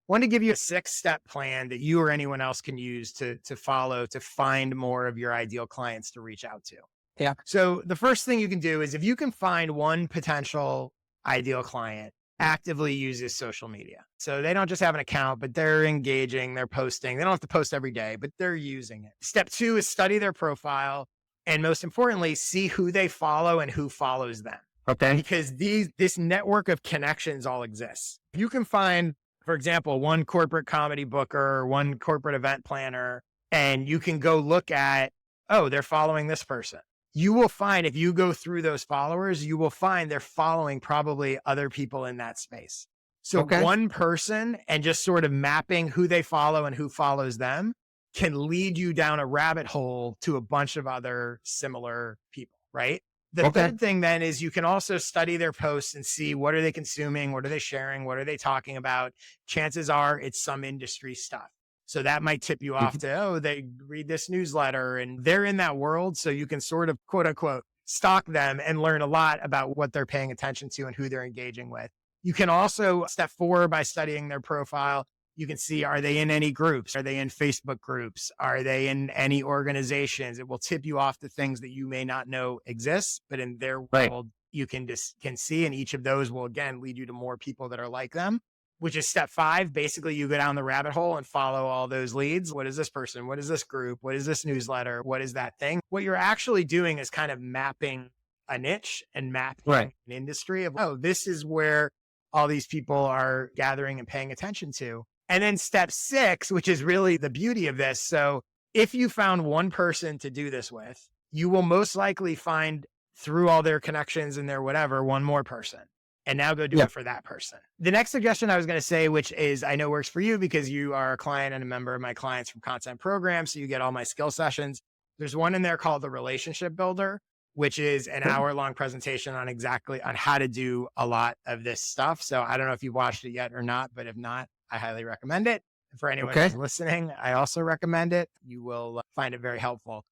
want to give you a 6-step plan that you or anyone else can use to follow to find more of your ideal clients to reach out to. Yeah. So the first thing you can do is if you can find one potential ideal client actively uses social media. So they don't just have an account, but they're engaging, they're posting. They don't have to post every day, but they're using it. Step 2 is study their profile. And most importantly, see who they follow and who follows them. Okay. Because this network of connections all exists. You can find, for example, one corporate comedy booker, one corporate event planner, and you can go look at, oh, they're following this person. You will find if you go through those followers, you will find they're following probably other people in that space. So Okay. one person and just sort of mapping who they follow and who follows them can lead you down a rabbit hole to a bunch of other similar people, right? The Okay. third thing then is you can also study their posts and see what are they consuming, what are they sharing, what are they talking about. Chances are it's some industry stuff. So that might tip you off Mhm. to, oh, they read this newsletter and they're in that world. So you can sort of quote unquote stalk them and learn a lot about what they're paying attention to and who they're engaging with. You can also step 4 by studying their profile. You can see, are they in any groups? Are they in Facebook groups? Are they in any organizations? It will tip you off to things that you may not know exist, but in their Right. world, you can see. And each of those will again lead you to more people that are like them, which is step 5. Basically, you go down the rabbit hole and follow all those leads. What is this person? What is this group? What is this newsletter? What is that thing? What you're actually doing is kind of mapping a niche and Right. mapping an industry of, oh, this is where all these people are gathering and paying attention to. And then step 6, which is really the beauty of this. So if you found one person to do this with, you will most likely find through all their connections and their whatever, one more person and now go do Yeah. it for that person. The next suggestion I was going to say, which is I know works for you because you are a client and a member of my clients from content programs. So you get all my skill sessions. There's one in there called the Relationship Builder, which is an Okay. hour-long presentation on how to do a lot of this stuff. So I don't know if you've watched it yet or not, but if not, I highly recommend it. For anyone Okay. who's listening, I also recommend it. You will find it very helpful.